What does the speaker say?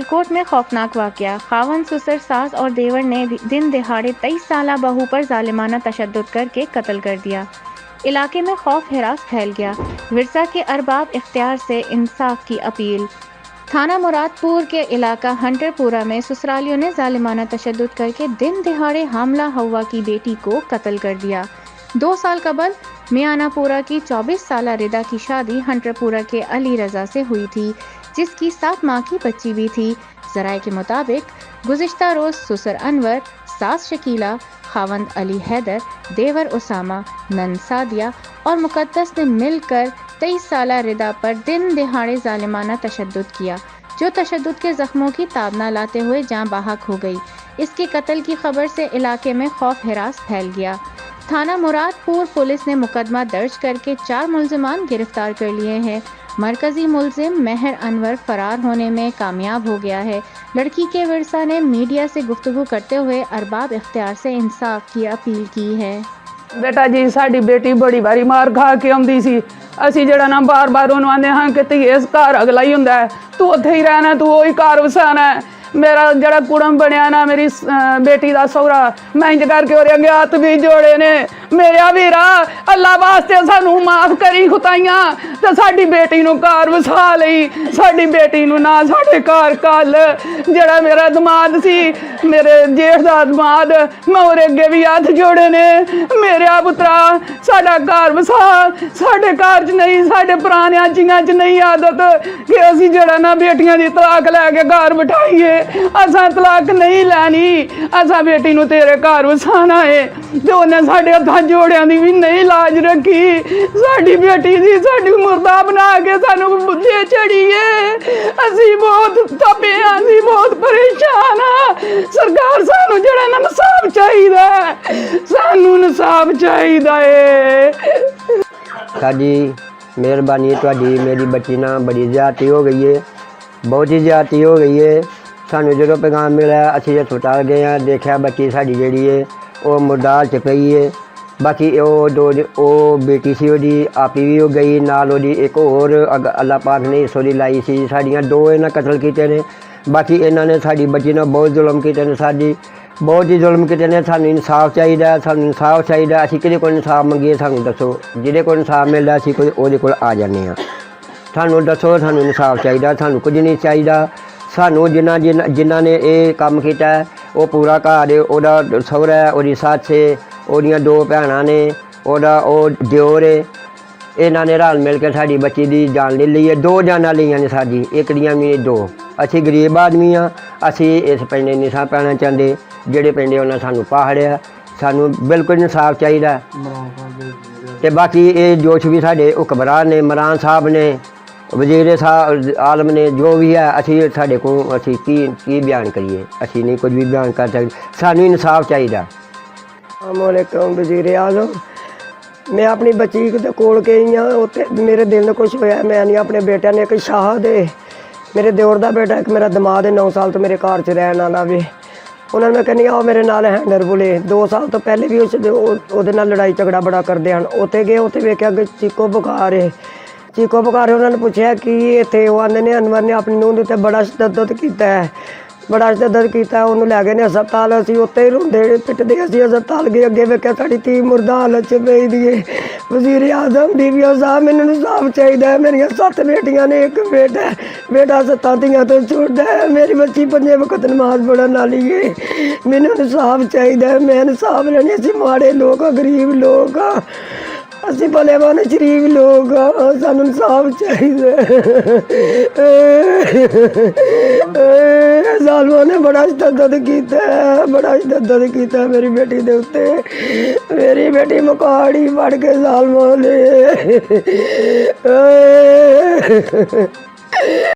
सियालकोट में खौफनाक वाकया। खावन सुसर सास और देवर ने दिन दिहाड़े 23 साला बहू पर जालिमाना तशद्दुद करके कत्ल कर दिया। इलाके में खौफ हिरास फैल गया। विरसा के अरबाब इख्तियार से इंसाफ की अपील। थाना मुरादपुर के इलाका हंटरपुरा में ससुरालियों ने जालिमाना तशद्दुद करके दिन दिहाड़े हामला हवा की बेटी को कत्ल कर दिया। 2 साल कबल मियानापुरा की 24 साला रिदा की शादी हंटरपुरा के अली रजा से हुई थी, जिसकी 7 माह की बच्ची भी थी। ज़राए के मुताबिक गुज़िश्ता रोज़ ससुर अनवर, सास शकीला, खावंद अली हैदर, देवर उसामा, नन सादिया और मुकद्दस ने मिलकर 23 साला रिदा पर दिन दिहाड़े जालिमाना तशद्दुद किया, जो तशद्दुद के ज़ख्मों की ताब न लाते हुए जाँ बाहक हो गई। इसके कत्ल की खबर से इलाके में खौफ हिरास फैल गया। थाना मुरादपुर पुलिस ने मुकदमा दर्ज करके 4 मुल्ज़िमान गिरफ्तार कर लिए हैं। मरकजी मुल्ज़िम मेहर अनवर फरार होने में कामयाब हो गया है। लड़की के विरसा ने मीडिया से गुफ्तगू करते हुए अरबाब इख्तियार से इंसाफ की अपील की है। बेटा जी, साडी बेटी बड़ी बारी मार खा के आउंदी सी। ਅਸੀਂ ਜਿਹੜਾ ਨਾ ਬਾਰ-ਬਾਰ ਉਹਨੂੰ ਆਂਦੇ ਹਾਂ ਕਿ ਧੀਏ ਇਸ ਘਰ ਅਗਲਾ ਹੀ ਹੁੰਦਾ ਹੈ, ਤੂੰ ਉੱਥੇ ਹੀ ਰਹਿਣਾ, ਤੂੰ ਉਹੀ ਘਰ ਵਸਾਣਾ ਹੈ। ਮੇਰਾ ਜਿਹੜਾ ਕੁੜਮ ਬਣਿਆ ਨਾ ਮੇਰੀ ਬੇਟੀ ਦਾ ਸਹੁਰਾ, ਮੈਂ ਇੰਜ ਕਰਕੇ ਉਹਦੇ ਅੱਗੇ ਹੱਥ ਵੀ ਜੋੜੇ ਨੇ। ਮੇਰਾ ਵੀਰਾ, ਅੱਲਾ ਵਾਸਤੇ ਸਾਨੂੰ ਮਾਫ ਕਰੀ ਖੁਦਾਈਆਂ ਤੇ ਸਾਡੀ ਬੇਟੀ ਨੂੰ ਘਰ ਵਸਾ ਲਈ। ਸਾਡੀ ਬੇਟੀ ਨੂੰ ਨਾ ਸਾਡੇ ਘਰ ਕੱਲ। ਜਿਹੜਾ ਮੇਰਾ ਦਮਾਦ ਸੀ, ਮੇਰੇ ਜੇਠ ਦਾ ਦਮਾਦ, ਮੈਂ ਉਹਦੇ ਅੱਗੇ ਵੀ ਹੱਥ ਜੋੜੇ ਨੇ। ਮੇਰਾ ਪੁੱਤਰਾ, ਸਾਡਾ ਘਰ ਵਸਾ। ਸਾਡੇ ਘਰ 'ਚ ਨਹੀਂ, ਸਾਡੇ ਪੁਰਾਣਿਆਂ ਚੀਆਂ 'ਚ ਨਹੀਂ ਆਦਤ ਕਿ ਅਸੀਂ ਜਿਹੜਾ ਨਾ ਬੇਟੀਆਂ ਦੀ ਤਲਾਕ ਲੈ ਕੇ ਘਰ ਬਿਠਾਈਏ। ਅਸਾਂ ਤਲਾਕ ਨਹੀਂ ਲੈਣੀ, ਅਸਾਂ ਬੇਟੀ ਨੂੰ ਤੇਰੇ ਘਰ ਵਸਾਣਾ ਏ। ਤੇ ਉਹਨੇ ਸਾਡੇ ਹੱਥਾਂ ਜੋੜਿਆਂ ਦੀ ਵੀ ਨਹੀਂ ਲਾਜ ਰੱਖੀ। ਸਾਡੀ ਬੇਟੀ ਦੀ ਸਾਡੀ ਮੁਰਦਾ ਬਣਾ ਕੇ ਸਾਨੂੰ ਬੁੱਧੇ ਚੜੀਏ। ਅਸੀਂ ਬਹੁਤ ਤਪੇ ਹਾਂ, ਅਸੀਂ ਬਹੁਤ ਪਰੇਸ਼ਾਨ ਹਾਂ। ਸਰਕਾਰ ਸਾਨੂੰ ਜਿਹੜਾ ਨਾ ਇਨਸਾਫ ਚਾਹੀਦਾ, ਸਾਨੂੰ ਇਨਸਾਫ ਚਾਹੀਦਾ ਏ। साड़ी मेहरबानी है तुहाडी। मेरी बच्ची ना बड़ी ज़्यादती हो गई है, बहुत ही ज़्यादती हो गई है। सानू जो पैगाम मिला असीं हस्पताल गए हैं, देखा बच्ची साड़ी जिहड़ी है वो मुर्दा हालत च पई है। बाकी वो बेटी सी ओहदी आपी भी हो गई, नाल ओहदी एक होर अल्लाह पाक ने हिस्सों दी लाई सी। साड़ियां 2 इन्हां कतल कीते ने। बाकी इन्हां ने साड़ी बच्ची नाल बहुत जुल्म कीते ने, साडी बहुत ही जुल्म कीते ने। सानू इंसाफ चाहिए, सानू इंसाफ चाहिए। असीं किहदे कोल इंसाफ मंगीए, सानू दसो। जिहदे कोल इंसाफ मिलदा असीं कोई ओहदे कोल आ जाने आ। सानू दसो, सानू इंसाफ चाहिए, सानू कुछ नहीं चाहिए। सानू जिन्हां ने ये काम कीता है वो पूरा घर, ओहदा सहुरा है, ओहदी सੱਸ है, ओहदियां 2 भैणां ने, ओहदा ओ दिओर है। इन्हां ने रल मिल के साडी बच्ची दी जान ले ली है। 2 जानां लईआं ने साडी, एक दियां भी 2। असीं गरीब आदमी हाँ, असीं इस पिंड नहीं सां पैना चाहते। ਜਿਹੜੇ ਪਿੰਡੇ ਉਹਨਾਂ ਸਾਨੂੰ ਪਾਹੜਿਆ, ਸਾਨੂੰ ਬਿਲਕੁਲ ਇਨਸਾਫ ਚਾਹੀਦਾ। ਤੇ ਬਾਕੀ ਇਹ ਜੋਸ਼ ਵੀ ਸਾਡੇ ਹੁਕਮਰਾਨ ਨੇ, ਇਮਰਾਨ ਸਾਹਿਬ ਨੇ, ਵਜ਼ੀਰ ਸਾਹਿਬ ਆਲਮ ਨੇ, ਜੋ ਵੀ ਹੈ ਅਸੀਂ ਸਾਡੇ ਕੋਲ ਅਸੀਂ ਕੀ ਬਿਆਨ ਕਰੀਏ। ਅਸੀਂ ਨਹੀਂ ਕੁਝ ਵੀ ਬਿਆਨ ਕਰ ਸਕਦੇ, ਸਾਨੂੰ ਇਨਸਾਫ ਚਾਹੀਦਾ। अस्सलामुअलैकुम वज़ीर आज़म, मैं अपनी बच्ची के कोल गई हाँ, उत्थे मेरे दिल में कुछ होया। मैं नहीं, अपने बेटे ने एक शाहद है, मेरे दिओर दा बेटा, एक मेरा दमाद है 9 साल तो मेरे घर च रहन वाला भी। उन्होंने मैं कहनी आओ मेरे नाल हैंडरपुले 2 साल तो पहले भी उसदे नाल लड़ाई झगड़ा बड़ा करते हैं। उत्थे गए, उत्थे वेख्या कि चीको बुखार है, चीको बुखार है। उन्होंने पूछा कि इत्थे वो आंदे ने अनवर ने अपनी नूंह दे उत्ते बड़ा तशद्दुद कीता है, बड़ा तशद्दुद कीता। उन्होंने लै गए ने हस्पताल। असीं उत्ते ही रोंदे पिटदे असीं हस्पताल गए। अगे वेख्या साडी धी मुर्दा हालत च पई दी है। वज़ीर आज़म, डीवीओ साहब, मैनूं इंसाफ चाहिए। मेरियां 7 बेटियां ने, एक बेटा है, बेटा 7 धियां तो छोटा है। मेरी बच्ची 5 वक्त नमाज पढ़न वाली है। मैनूं इंसाफ चाहिए, मैं इंसाफ लैनी। असीं माड़े लोग हाँ, गरीब लोग हाँ, असीं भले माने शरीफ लोग हाँ, सानूं इंसाफ चाहिए। ज़ालिमां ने बड़ा तशद्दुद कीता है, बड़ा तशद्दुद कीता है मेरी बेटी दे उत्ते। मेरी बेटी मकाड़ी पढ़ के ज़ालिमां ने